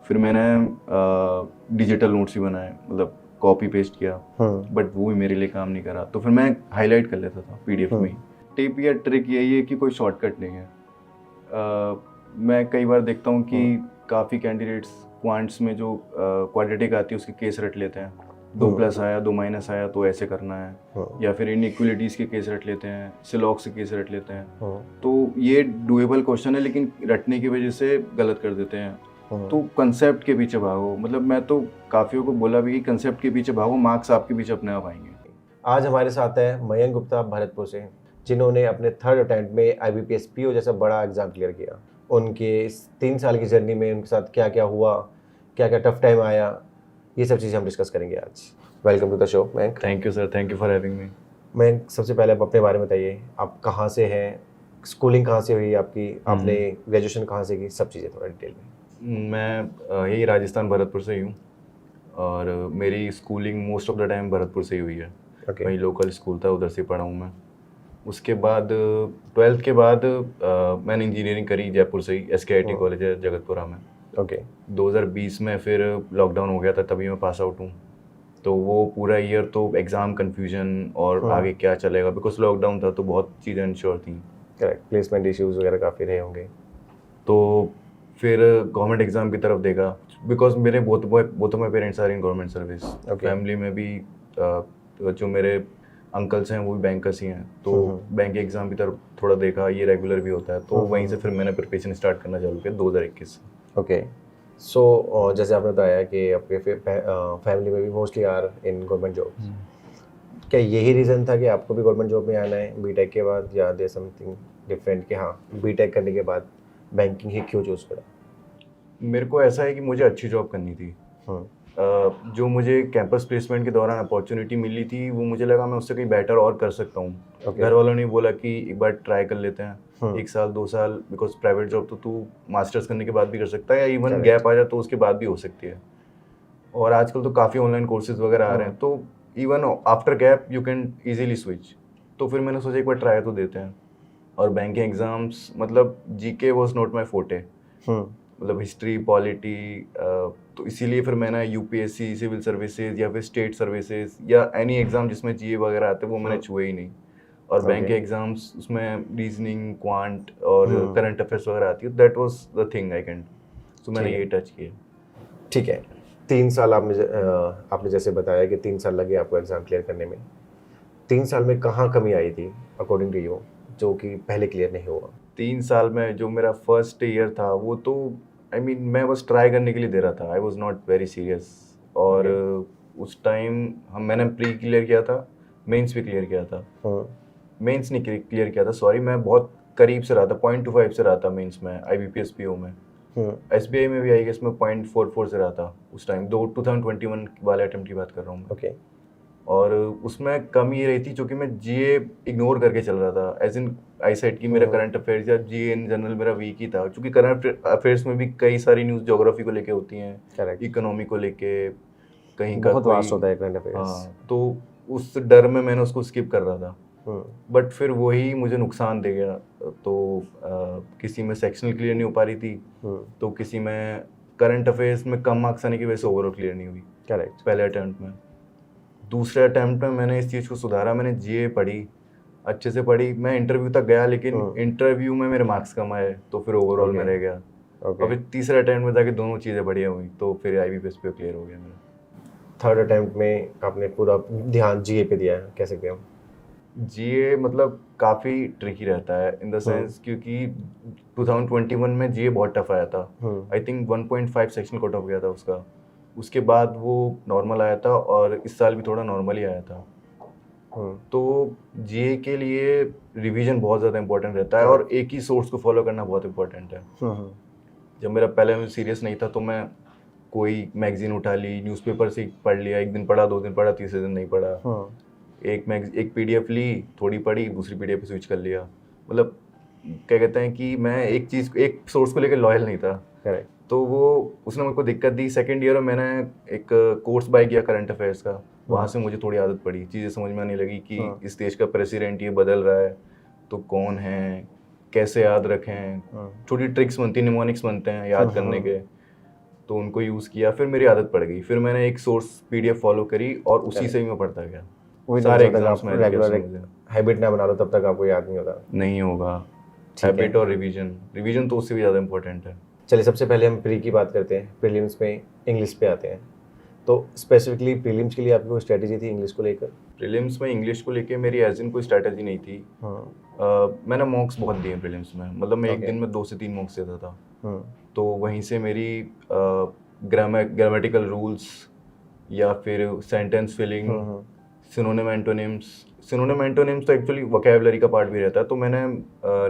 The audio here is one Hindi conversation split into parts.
फिर मैंने डिजिटल नोट्स ही बनाए, मतलब कॉपी पेस्ट किया, बट वो भी मेरे लिए काम नहीं करा। तो फिर मैं हाईलाइट कर लेता था पीडीएफ में ही। टिप या ट्रिक यही है कि कोई शॉर्टकट नहीं है। मैं कई बार देखता हूँ कि काफ़ी कैंडिडेट्स क्वांट्स में जो क्वाड्रेटिक आती है उसके केस रट लेते हैं। 2+ आया 2- आया तो ऐसे करना है, या फिर इनइक्वलिटीज़ के केस रट लेते हैं, सिलॉक्स के केस रट लेते हैं। तो ये डुएबल क्वेश्चन है, लेकिन रटने की वजह से गलत कर देते हैं। तो कंसेप्ट के पीछे भागो, मतलब मैं तो काफ़ियों को बोला भी कि कंसेप्ट के पीछे भागो, मार्क्स आपके पीछे अपने आप आएंगे। आज हमारे साथ है मयंक गुप्ता भरतपुर से, जिन्होंने अपने 3rd अटेम्प्ट में IBPS PO जैसा बड़ा एग्जाम क्लियर किया। उनके इस 3 साल की जर्नी में उनके साथ क्या क्या हुआ, क्या क्या टफ टाइम आया, ये सब चीज़ें हम डिस्कस करेंगे आज। Welcome to the show Mayank. Thank you sir, thank you for having me. Mayank, सबसे पहले आप अपने बारे में बताइए, आप कहाँ से हैं, स्कूलिंग कहाँ से हुई आपकी, आपने ग्रेजुएशन कहाँ से की, सब चीज़ें थोड़ा डिटेल में। मैं यही राजस्थान भरतपुर से ही हूँ, और मेरी schooling most of the time Bharatpur से ही हुई है। वही लोकल स्कूल था, उधर से पढ़ा हूँ मैं। उसके बाद 12th के बाद मैंने इंजीनियरिंग करी जयपुर से ही, SKIT कॉलेज है जगतपुरा में। 2020 में फिर लॉकडाउन हो गया था, तभी मैं पास आउट हूँ। तो वो पूरा ईयर तो एग्ज़ाम कन्फ्यूजन और आगे क्या चलेगा, बिकॉज लॉकडाउन था तो बहुत चीज़ें अनश्योर थी। करेक्ट, प्लेसमेंट इश्यूज वगैरह काफ़ी रहे होंगे। तो फिर गवर्नमेंट एग्ज़ाम की तरफ देखा, बिकॉज मेरे both of my parents are in government service. Family में भी जो मेरे अंकल्स हैं वो भी बैंकर्स ही हैं, तो बैंक एग्ज़ाम की तरफ थोड़ा देखा, ये रेगुलर भी होता है। तो वहीं से फिर मैंने प्रिपरेशन स्टार्ट करना चालू किया 2021 से। ओके, सो जैसे आपने बताया कि आपके फैमिली में भी mostly are in government job, क्या यही रीज़न था कि आपको भी गवर्नमेंट जॉब में आना है बीटेक के बाद, या दे समथिंग डिफरेंट कि हाँ बीटेक करने के बाद बैंकिंग ही क्यों चूज़ करा? मेरे को ऐसा है कि मुझे अच्छी जॉब करनी थी। जो मुझे कैंपस प्लेसमेंट के दौरान अपॉर्चुनिटी मिली थी, वो मुझे लगा मैं उससे कहीं बेटर और कर सकता हूँ। घर वालों ने बोला कि एक बार ट्राई कर लेते हैं, 1 साल 2 साल, बिकॉज प्राइवेट जॉब तो तू मास्टर्स करने के बाद भी कर सकता है, या इवन गैप आ जाए तो उसके बाद भी हो सकती है। और आजकल तो काफ़ी ऑनलाइन कोर्सेज वगैरह आ रहे हैं, तो even after gap you can easily switch. तो फिर मैंने सोचा एक बार ट्राई तो देते हैं। और बैंकिंग एग्ज़ाम्स, मतलब जीके वॉज नॉट माई फोटे, मतलब हिस्ट्री पॉलिटी, तो इसीलिए फिर मैंने यूपीएससी, सिविल सर्विसेज या फिर स्टेट सर्विसेज या एनी एग्ज़ाम जिसमें जीए वगैरह आते हैं वो मैंने छुए ही नहीं। और बैंक के एग्ज़ाम्स उसमें रीजनिंग, क्वांट और करंट अफेयर्स वगैरह आती है, that was the thing I can, तो मैंने ये टच किया। ठीक है, 3 साल आपने जैसे बताया कि 3 साल लगे आपको एग्ज़ाम क्लियर करने में। 3 साल में कहाँ कमी आई थी अकॉर्डिंग टू यू, जो कि पहले क्लियर नहीं हुआ? 3 साल में जो मेरा फर्स्ट ईयर था वो तो आई मीन मैं बस ट्राई करने के लिए दे रहा था, I was not very serious. और उस टाइम मैंने प्री क्लियर किया था, मेंस भी क्लियर किया था। मेंस नहीं क्लियर किया था, सॉरी, मैं बहुत करीब से रहा था, 0.25 से रहा था मेंस में, IBPS PO में। SBI में भी आई गेस मैं 0.44 से रहा था उस टाइम, 2021 वाले अटेम्प्ट की बात कर रहा हूँ मैं। और उसमें कम ये रही थी क्योंकि मैं जीए इग्नोर करके चल रहा था, एज इन आई सेट कि मेरा करंट अफेयर्स या जीए इन जनरल मेरा वीक ही था, क्योंकि करंट अफेयर्स में भी कई सारी न्यूज़ ज्योग्राफी को लेके होती हैं, इकोनॉमी को लेके, कहीं का बहुत वास्ट होता है करंट अफेयर्स। हाँ, तो उस डर में मैंने उसको स्किप कर रहा था। बट फिर वही मुझे नुकसान दे गया। तो किसी में सेक्शनल क्लियर नहीं हो पा रही थी, तो किसी में करंट अफेयर्स में कम मार्क्स आने की वजह से ओवरऑल क्लियर नहीं हुई पहले अटेम्प्ट में। दूसरे अटेम्प्ट में मैंने इस चीज़ को सुधारा, मैंने जीए पढ़ी, अच्छे से पढ़ी, मैं इंटरव्यू तक गया, लेकिन इंटरव्यू में मेरे मार्क्स कम आए तो फिर ओवरऑल में रह गया। और फिर तीसरे अटेम्प्ट में जाके दोनों चीज़ें बढ़िया हुई, तो फिर IBPS PO क्लियर हो गया मेरा। 3rd अटेम्प्ट में आपने पूरा ध्यान जीए पे दिया है, कह सकते हो? जीए मतलब काफ़ी ट्रिकी रहता है इन द सेंस, क्योंकि 2021 में जीए बहुत टफ आया था। I think 1.5 section cut off गया था उसका, उसके बाद वो नॉर्मल आया था, और इस साल भी थोड़ा नॉर्मल ही आया था। तो जीए के लिए रिवीजन बहुत ज़्यादा इंपॉर्टेंट रहता है, और एक ही सोर्स को फॉलो करना बहुत इंपॉर्टेंट है। जब मेरा पहले में सीरियस नहीं था तो मैं कोई मैगजीन उठा ली, न्यूज़पेपर से पढ़ लिया, एक दिन पढ़ा, 2 दिन पढ़ा, तीसरे दिन नहीं पढ़ा। एक PDF ली, थोड़ी पढ़ी, दूसरी PDF पे स्विच कर लिया। मतलब क्या कहते हैं कि मैं एक चीज़, एक सोर्स को लेकर लॉयल नहीं था। तो वो उसने मेरे को दिक्कत दी। सेकेंड ईयर में मैंने एक कोर्स बाय किया करंट अफेयर्स का, वहाँ से मुझे थोड़ी आदत पड़ी, चीज़ें समझ में आने लगी कि इस देश का प्रेसिडेंट ये बदल रहा है तो कौन है, कैसे याद रखें, छोटी ट्रिक्स बनती हैं, निमोनिक्स बनते हैं याद करने के। तो उनको यूज़ किया, फिर मेरी आदत पड़ गई, फिर मैंने एक सोर्स PDF फॉलो करी और उसी से ही मैं पढ़ता गया। वही सारे जब तक एग्जाम्स आप में ऐसे रेगुलर कैसे एक मुझे हैबिट ना बना लो तब तक आपको याद नहीं होता। नहीं होगा। ठीक है। हैबिट और रिवीजन तो उससे भी ज़्यादा इंपॉर्टेंट है। चलिए सबसे पहले हम प्री की बात करते हैं, प्रीलिम्स में इंग्लिश पे आते हैं। तो स्पेसिफिकली प्रीलिम्स के लिए आपकी कोई स्ट्रेटेजी थी इंग्लिश को लेकर? प्रीलिम्स में इंग्लिश को लेके मेरी एज इन कोई स्ट्रैटेजी नहीं थी। मैंने मॉक्स बहुत दिए प्रीलिम्स में, मतलब मैं एक दिन में 2 से 3 मॉक्स देता था। तो वहीं से मेरी ग्रामेटिकल रूल्स या फिर सेंटेंस फिलिंग, सिनोनिम एंटोनिम्स तो एक्चुअली वोकैबुलरी का पार्ट भी रहता है। तो मैंने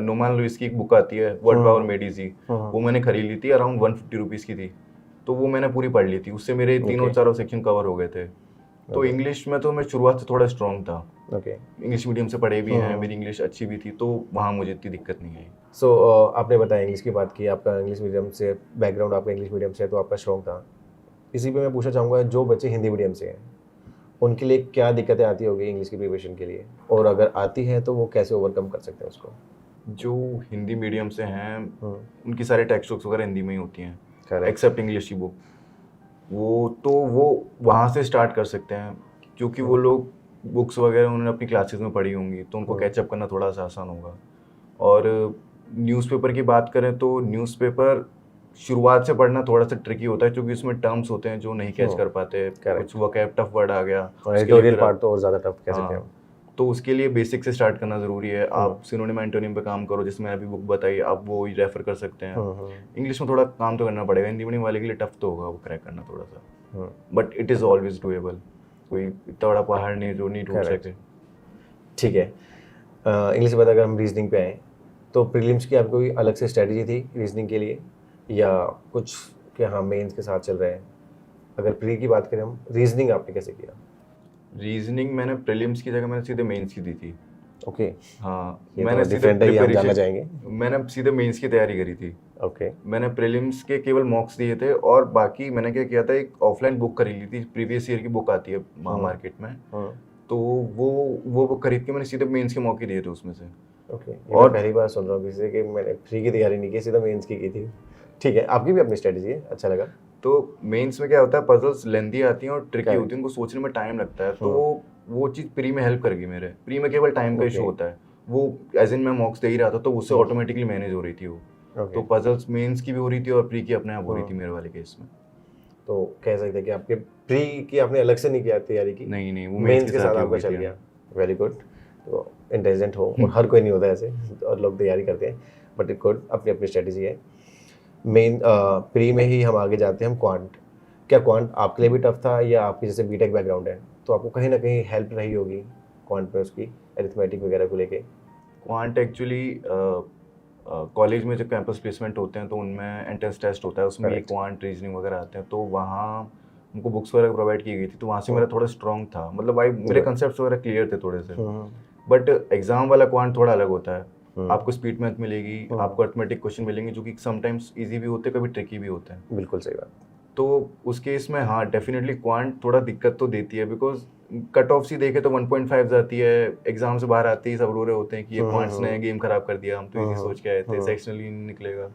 नोमान लुइस की एक बुक आती है वर्ड पावर मेड इजी, वो मैंने खरीद ली थी, अराउंड 150 रुपीज़ की थी। तो वो मैंने पूरी पढ़ ली थी, उससे मेरे तीनों चारों सेक्शन कवर हो गए थे। तो इंग्लिश में तो मैं शुरुआत से थोड़ा स्ट्रॉन्ग था। इंग्लिश मीडियम से पढ़े भी हैं, मेरी इंग्लिश अच्छी भी थी, तो वहाँ मुझे इतनी दिक्कत नहीं आई। सो आपने बताया इंग्लिश की बात की, आपका इंग्लिश मीडियम से बैकग्राउंड, आपका इंग्लिश मीडियम से है तो आपका स्ट्रॉन्ग था। इसी पे मैं पूछना चाहूँगा, जो बच्चे हिंदी मीडियम से हैं उनके लिए क्या दिक्कतें आती होगी इंग्लिश की प्रिपरेशन के लिए, और अगर आती हैं तो वो कैसे ओवरकम कर सकते हैं उसको? जो हिंदी मीडियम से हैं उनकी सारे टेक्स्ट बुक्स वगैरह हिंदी में ही होती हैं, Correct. एक्सेप्ट इंग्लिश की बुक। वो वहाँ से स्टार्ट कर सकते हैं, क्योंकि वो लोग बुक्स वगैरह उन्होंने अपनी क्लासेस में पढ़ी होंगी, तो उनको कैचअप करना थोड़ा सा आसान होगा। और न्यूज़पेपर की बात करें तो न्यूज़पेपर शुरुआत से पढ़ना थोड़ा सा ट्रिकी होता है, क्योंकि उसमें टर्म्स होते हैं जो नहीं कैच कर पाते, कुछ वोकैब टफ वर्ड आ गया, और एडिटोरियल पार्ट तो और ज़्यादा टफ कह सकते हैं। तो उसके लिए बेसिक से स्टार्ट करना ज़रूरी है। आप सिनोनिम एंटोनिम पे काम करो, जिसमें अभी बुक बताई, आप वो रेफर कर सकते हैं। इंग्लिश में थोड़ा काम तो करना पड़ेगा, हिंदी मीडियम वाले के लिए टफ तो होगा वो क्रैक करना थोड़ा सा, but it is always doable. कोई इतना बड़ा पहाड़ नहीं जो नहीं ढूंढ सके। ठीक है। इंग्लिश के बाद अगर हम रीजनिंग पे आएँ, तो प्रीलिम्स की आपको कोई अलग से स्ट्रेटजी थी रीजनिंग के लिए, या कुछ कि हाँ मेंस के साथ चल रहे हैं? अगर प्री की बात करें हम, रीजनिंग आपने कैसे किया? रीजनिंग मैंने प्रीलिम्स की जगह मैंने सीधे मेंस की दी थी। ओके। हाँ, मैंने डिफरेंट है, हम जानना चाहेंगे। मैंने सीधे मेंस की तैयारी करी थी। ओके। मैंने प्रीलिम्स के केवल मॉक्स दिए थे, और बाकी मैंने क्या किया था, एक ऑफलाइन बुक खरीद ली थी, प्रीवियस ईयर की बुक आती है मार्केट में, तो वो बुक खरीद के मैंने सीधे मेंस के मौके दिए थे उसमें से। ओके। और पहली बार सुन रहा हूँ किसी से कि मैंने प्री की तैयारी नहीं की, सीधा मेंस की थी। ठीक है, आपकी भी अपनी स्ट्रेटजी है, अच्छा लगा। तो मेंस में क्या होता है, पजल्स लेंथी आती हैं और ट्रिकी होती हैं, उनको सोचने में टाइम लगता है, तो वो चीज़ प्री में हेल्प करेगी मेरे। प्री में केवल टाइम का इशू होता है, वो एज इन मैं मॉक्स दे ही रहा था, तो उससे ऑटोमेटिकली मैनेज हो रही थी वो। तो पजल्स मेंस की भी हो रही थी और प्री की अपने आप हो रही थी मेरे वाले केस में। तो कह सकते हैं कि आपके प्री की आपने अलग से नहीं किया तैयारी की? नहीं, वो मेंस के साथ आपका चल गया। Very good. तो इंटेलिजेंट हो, और हर कोई नहीं होता ऐसे, और लोग तैयारी करते हैं, बट इट गुड, अपनी अपनी स्ट्रेटजी है। मेन प्री में ही हम आगे जाते हैं, हम क्वांट। क्या क्वांट आपके लिए भी टफ था, या आपकी जैसे बीटेक बैकग्राउंड है तो आपको कहीं ना कहीं हेल्प रही होगी क्वांट में, उसकी अरिथमेटिक वगैरह को लेके? क्वांट एक्चुअली कॉलेज में जब कैंपस प्लेसमेंट होते हैं तो उनमें एंट्रेंस टेस्ट होता है, उसमें ये क्वांट रीजनिंग वगैरह आते हैं, तो वहाँ हमको बुक्स वगैरह प्रोवाइड की गई थी, तो वहाँ से मेरा थोड़ा स्ट्रॉन्ग था, मतलब मेरे कंसेप्ट वगैरह क्लियर थे थोड़े से। बट एग्जाम वाला क्वांट थोड़ा अलग होता है। आपको स्पीड मैथ मिलेगी, आपको अरिथमेटिक क्वेश्चन मिलेंगे, जो कि समटाइम्स इजी भी होते हैं, कभी ट्रिकी भी होते हैं। बिल्कुल सही बात। तो उस केस में हाँ, डेफिनेटली क्वांट थोड़ा दिक्कत तो देती है, बिकॉज कट ऑफ सी देखे तो 1.5 जाती है, एग्जाम से बाहर आते ही सब रो रहे होते हैं कि ये क्वांट्स ने गेम खराब कर दिया, हम तो इजी सोच के आए थे, सेक्शनली नहीं निकलेगा।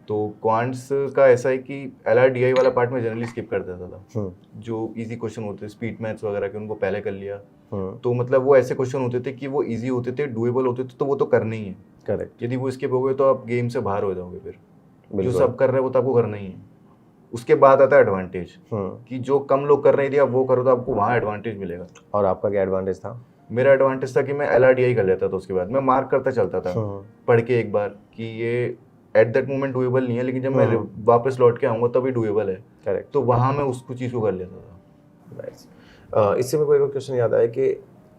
तो क्वांट्स का ऐसा है कि LRDI वाला पार्ट में जनरली स्किप कर देता था, जो इजी क्वेश्चन होते थे स्पीड मैथ्स वगैरह के, उनको पहले कर लिया। तो मतलब वो ऐसे क्वेश्चन होते थे कि वो इजी होते थे, डूएबल होते थे, तो वो तो करने ही है। करेक्ट। यदि वो स्किप हो गए तो आप गेम से बाहर हो जाओगे, फिर जो सब कर रहे हैं वो तो आपको करना ही है। उसके बाद आता है एडवांटेज, कि जो कम लोग कर रहे थे आप वो करो तो आपको वहाँ एडवांटेज मिलेगा। और आपका क्या एडवांटेज था? मेरा एडवांटेज था कि मैं LRDI कर लेता था, उसके बाद मैं मार्क करता चलता था पढ़ के एक बार कि ये एट दैट मोमेंट डूएबल नहीं है, लेकिन जब मैं वापस लौट के आऊँगा तभी डूएबल है। करेक्ट। तो वहाँ मैं उसको चीज़ को कर लेता था। नाइस। इससे मेरे को एक क्वेश्चन याद आया कि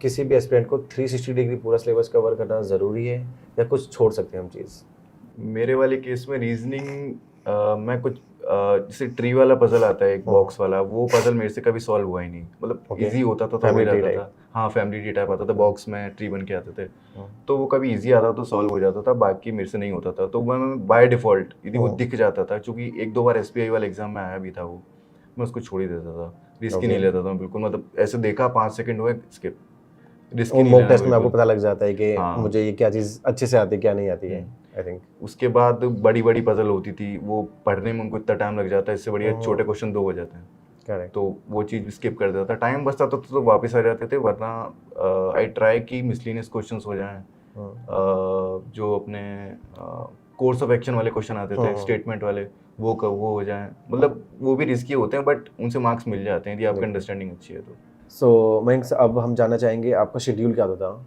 किसी भी एस्पिरेंट को 360 डिग्री पूरा सिलेबस कवर करना ज़रूरी है, या कुछ छोड़ सकते हैं हम चीज़? मेरे वाले केस में रीजनिंग मैं कुछ जैसे ट्री वाला पजल आता है एक बॉक्स वाला, वो पजल मेरे से कभी सॉल्व हुआ ही नहीं, मतलब इजी होता था तो हो जाता था। हाँ, फैमिली ट्री टाइप आता था, बॉक्स में ट्री बन के आते थे, तो वो कभी इजी आता तो सॉल्व हो जाता था, बाकी मेरे से नहीं होता था। तो मैं बाय डिफॉल्ट यदि वो दिख जाता था, क्योंकि 1-2 बार SBI वाले एग्जाम में आया भी था वो, मैं उसको छोड़ ही देता था, रिस्क ही नहीं लेता था बिल्कुल, मतलब ऐसे देखा 5 सेकंड हुए स्किप। रिस्क वो नहीं मॉक लेना टेस्ट में आपको बिल्कुल। पता लग जाता है कि हाँ। मुझे ये क्या चीज़ अच्छे से आती है क्या नहीं आती है, आई थिंक। उसके बाद बड़ी बड़ी पजल होती थी, वो पढ़ने में उनको इतना टाइम लग जाता है, इससे बढ़िया छोटे क्वेश्चन 2 हो जाते हैं। करेक्ट। तो वो चीज़ स्किप कर देता था, टाइम बचता था तो वापस आ जाते थे, वरना आई ट्राई कि मिसलिनियस क्वेश्चंस हो जाएं, जो अपने कोर्स ऑफ एक्शन वाले क्वेश्चन आते थे, स्टेटमेंट वाले, वो हो जाएं। मतलब वो भी रिस्की होते हैं बट उनसे मार्क्स मिल जाते हैं यदि आपकी अंडरस्टैंडिंग अच्छी है तो। सो मयंक, अब हम जानना चाहेंगे आपका शेड्यूल क्या होता था,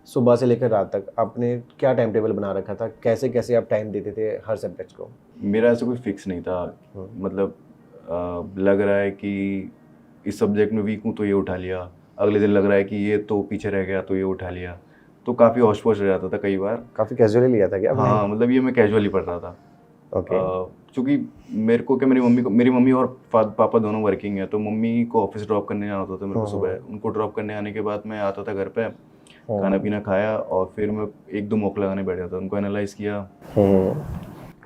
सुबह से लेकर रात तक आपने क्या टाइम टेबल बना रखा था, कैसे कैसे आप टाइम देते थे हर सब्जेक्ट को? मेरा ऐसा कोई फिक्स नहीं था, मतलब लग रहा है कि इस सब्जेक्ट में वीक हूँ तो ये उठा लिया, अगले दिन लग रहा है कि ये तो पीछे रह गया तो ये उठा लिया, तो काफ़ी हौश पौश हो जाता था कई बार। काफ़ी कैजुअली लिया था क्या आपने? हाँ, मतलब ये मैं कैजुअली पढ़ रहा था। ओके। चूँकि मेरे को क्या, मेरी मम्मी और पापा दोनों वर्किंग है, तो मम्मी को ऑफिस ड्रॉप करने जाना होता था मेरे को सुबह। उनको ड्रॉप करने आने के बाद मैं आता था घर पे, खाना पीना खाया और फिर मैं 1-2 मॉक लगाने बैठ जाता था, उनको एनालाइज किया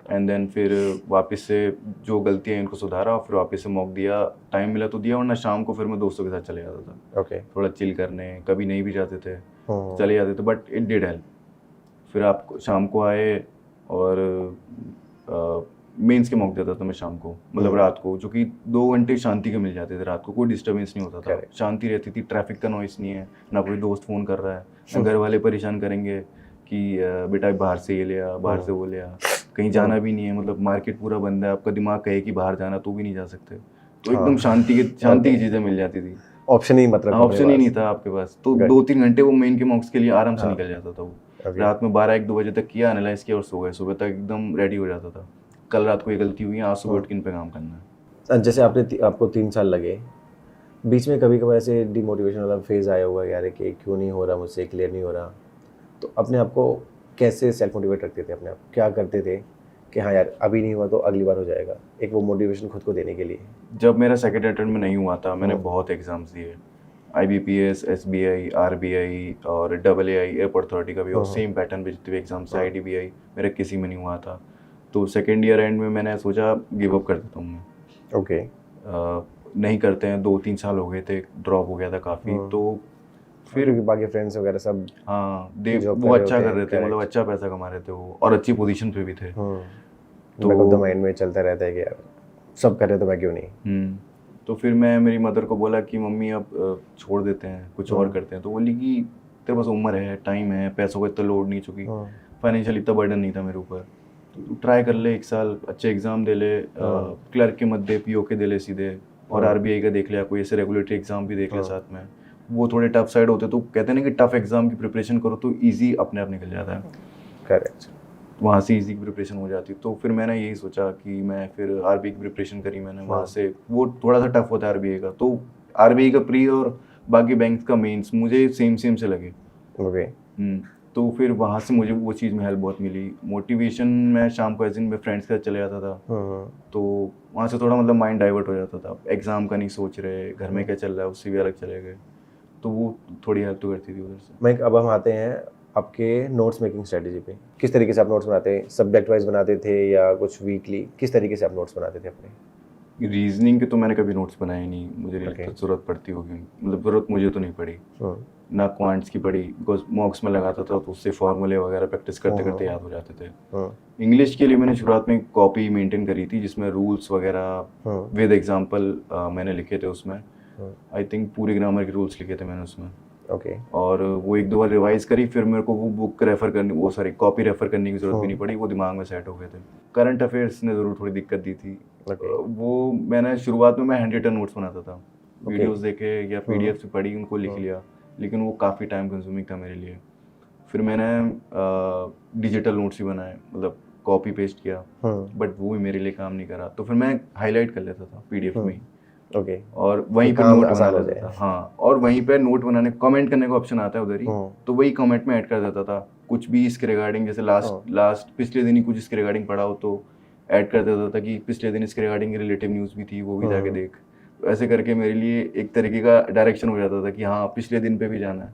एंड देन फिर वापस से जो गलतियाँ इनको सुधारा और फिर वापस से मॉक दिया। टाइम मिला तो दिया, वरना शाम को फिर मैं दोस्तों के साथ चले जाता था। ओके। थोड़ा चिल करने, कभी नहीं भी जाते थे, चले जाते थे, बट इट डिड हेल्प। फिर आप शाम को आए और मेंस के मॉक देता था मैं शाम को, मतलब रात को, जो कि 2 घंटे शांति के मिल जाते थे रात को, कोई डिस्टर्बेंस नहीं होता था, शांति रहती थी, ट्रैफिक का नॉइस नहीं है, ना कोई दोस्त फ़ोन कर रहा है, ना घर वाले परेशान करेंगे कि बेटा बाहर से ये ले आ, बाहर से वो ले आ, कहीं जाना भी नहीं है, मतलब मार्केट पूरा बंद है, आपका दिमाग कहे कि बाहर जाना तो भी नहीं जा सकते, तो एकदम शांति की चीज़ें मिल जाती थी। ऑप्शन ही मतलब ऑप्शन ही नहीं था आपके पास, तो 2-3 घंटे वो मेन के मॉक्स के लिए आराम से निकल जाता था वो। रात में 12-1-2 बजे तक किया, एनालाइज किया और सो गए, सुबह तक एकदम रेडी हो जाता था, कल रात को ये गलती हुई है, आज सुबह उठ के इन पे काम करना है। जैसे आपको 3 साल लगे, बीच में कभी कभार ऐसे डिमोटिवेशन वाला फेज आया हुआ यार कि क्यों नहीं हो रहा मुझसे, क्लियर नहीं हो रहा, तो अपने आप को कैसे सेल्फ मोटिवेट रखते थे, अपने आप क्या करते थे कि हाँ यार अभी नहीं हुआ तो अगली बार हो जाएगा, एक वो मोटिवेशन खुद को देने के लिए? जब मेरा सेकंड अटेम्प्ट में नहीं हुआ था, मैंने बहुत एग्जाम्स दिए, IBPS, SBI, RBI और AA एयरपोर्ट अथॉरिटी का भी, और सेम पैटर्न पे जितने भी एग्जाम से IDBI, मेरा किसी में नहीं हुआ था। तो सेकेंड ईयर एंड में मैंने सोचा गिव अप कर देता हूँ मैं। ओके। नहीं करते हैं, 2-3 साल हो गए थे, ड्रॉप हो गया था काफ़ी, तो फिर बाकी फ्रेंड्स वगैरह सब हाँ वो अच्छा कर रहे थे, मतलब अच्छा पैसा कमा रहे थे वो, और अच्छी पोजीशन पे भी थे, तो बैक ऑफ द माइंड में चलता रहता है कि यार सब कर रहे तो मैं क्यों नहीं। तो फिर मैं मेरी मदर को बोला कि मम्मी अब छोड़ देते हैं, कुछ और करते हैं, तो बोली कि तेरे पास उम्र है, टाइम है, पैसों का इतना लोड नहीं, चुकी फाइनेंशियल इतना बर्डन नहीं था मेरे ऊपर, तो ट्राई कर ले, 1 साल अच्छे एग्जाम दे ले, क्लर्क के मत दे, PO के दे ले सीधे, और RBI का देख लिया, कोई ऐसे रेगुलेटरी एग्जाम भी देख लिया साथ में, वो थोड़े टफ साइड होते, तो कहते हैं ना कि टफ एग्जाम की प्रिपरेशन करो तो ईजी अपने आप निकल जाता है। करेक्ट। वहाँ से ईजी की प्रिपरेशन हो जाती, तो फिर मैंने यही सोचा कि मैं फिर RBI की प्रिपरेशन करी मैंने, वहाँ से वो थोड़ा सा टफ होता है RBI का, तो RBI का प्री और बाकी बैंक का मेंस मुझे सेम से लगे। ओके। तो फिर वहाँ से मुझे वो चीज़ में हेल्प बहुत मिली, मोटिवेशन, मैं शाम को ऐसे में फ्रेंड्स के साथ चले जाता था, तो वहाँ से थोड़ा मतलब माइंड डाइवर्ट हो जाता था, एग्ज़ाम का नहीं सोच रहे, घर में क्या चल रहा है उससे भी अलग चले गए, तो वो थोड़ी हेल्प तो करती थी उधर से। मैं अब हम आते हैं आपके नोट्स मेकिंग स्ट्रेटजी पे, किस तरीके से आप नोट्स बनाते हैं, सब्जेक्ट वाइज बनाते थे या कुछ वीकली, किस तरीके से आप नोट्स बनाते थे अपने? रीजनिंग के तो मैंने कभी नोट्स बनाए नहीं, मुझे नहीं लगता ज़रूरत पड़ती होगी, मतलब ज़रूरत मुझे तो नहीं पड़ी, ना क्वांट्स की पड़ी, बिकॉज मॉक्स में लगाता था तो उससे फॉर्मूले वगैरह प्रैक्टिस करते करते याद हो जाते थे। इंग्लिश के लिए मैंने शुरुआत में कॉपी मेंटेन करी थी जिसमें रूल्स वगैरह विद एग्जांपल मैंने लिखे थे उसमें, आई थिंक पूरी ग्रामर के रूल्स लिखे थे मैंने उसमें। ओके। और वो 1-2 बार रिवाइज करी, फिर मेरे को वो बुक रेफर करनी, वो सॉरी कॉपी रेफर करने की जरूरत भी नहीं पड़ी, वो दिमाग में सेट हो गए थे। करंट अफेयर्स ने ज़रूर थोड़ी दिक्कत दी थी। वो मैंने शुरुआत में मैं हैंड रिटन नोट्स बनाता था, वीडियोस देखे या PDF से पढ़ी, उनको लिख लिया, लेकिन वो काफ़ी टाइम कंज्यूमिंग था मेरे लिए। फिर मैंने डिजिटल नोट्स भी बनाए, मतलब कॉपी पेस्ट किया, बट वो भी मेरे लिए काम नहीं करा, तो फिर मैं हाईलाइट कर लेता था PDF में ही। ओके। और वहीं पर नोट बना लेता था। हाँ, और वहीं पे नोट बनाने, कमेंट करने का ऑप्शन आता है उधर ही, तो वही कमेंट में ऐड कर देता था, कुछ भी इसके रिगार्डिंग, जैसे लास्ट पिछले दिन ही कुछ इसके रिगार्डिंग पढ़ा हो तो ऐड कर देता था कि पिछले दिन इसके रिगार्डिंग रिलेटिव न्यूज़ भी थी, वो भी जाके देख। ऐसे करके मेरे लिए एक तरीके का डायरेक्शन हो जाता था कि हाँ पिछले दिन पे भी जाना है,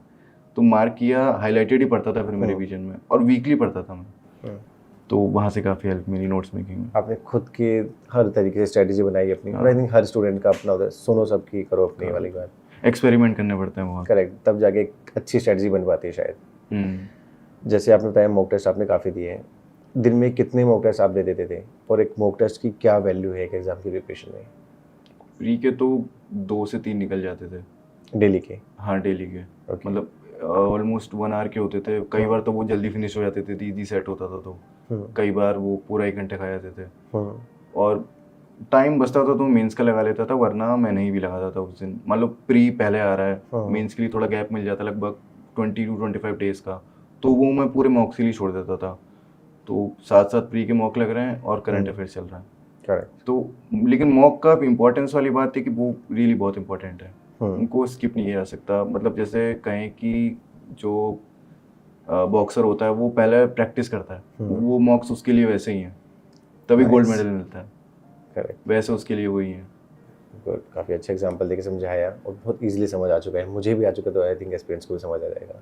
तो मार्क किया, हाईलाइटेड ही पढ़ता था फिर मेरे विजन में, और वीकली पढ़ता था मैं, तो वहाँ से काफ़ी हेल्प मिली नोट्स मेकिंग में। आपने खुद के हर तरीके से स्ट्रेटजी बनाई अपनी, और आई थिंक हर स्टूडेंट का अपना होता है, सुनो सबकी, करो अपनी वाली बात। एक्सपेरिमेंट करने पड़ते हैं वहाँ। करेक्ट, तब जाके एक अच्छी स्ट्रेटजी बन पाती है शायद। जैसे आपने बताया मॉक टेस्ट आपने काफ़ी दिए हैं, दिन में कितने मॉक टेस्ट आप दे देते थे और एक मॉक टेस्ट की क्या वैल्यू है एक एग्जाम की प्रिपरेशन में? प्री के तो 2 से 3 निकल जाते थे डेली के? हाँ, डेली के। Okay. मतलब ऑलमोस्ट 1 आवर के होते थे, कई बार तो वो जल्दी फिनिश हो जाते थे, इजी सेट होता था तो कई बार वो पूरा 1 घंटे खा जाते थे। और टाइम बचता था तो मेंस का लगा लेता था, वरना मैं नहीं भी लगाता था उस दिन। मतलब प्री पहले आ रहा है, मेंस के लिए थोड़ा गैप मिल जाता लगभग 20 to 25 डेज का, तो वो मैं पूरे मॉक के लिए छोड़ देता था। तो साथ साथ प्री के मॉक लग रहे हैं और करंट अफेयर्स चल रहा है। करेक्ट। तो लेकिन मॉक का इम्पोर्टेंस वाली बात है कि वो रियली बहुत इंपॉर्टेंट है, उनको स्किप नहीं किया जा सकता। मतलब जैसे कहें कि जो बॉक्सर होता है वो पहले प्रैक्टिस करता है, वो मॉक्स उसके लिए वैसे ही हैं, तभी गोल्ड मेडल मिलता है। करेक्ट, वैसे उसके लिए वही है। गुड, काफ़ी अच्छा एग्जांपल देके समझाया और बहुत इजीली समझ आ चुका है, मुझे भी आ चुका, तो आई थिंक एस्पिरेंट्स को भी समझ आ जाएगा।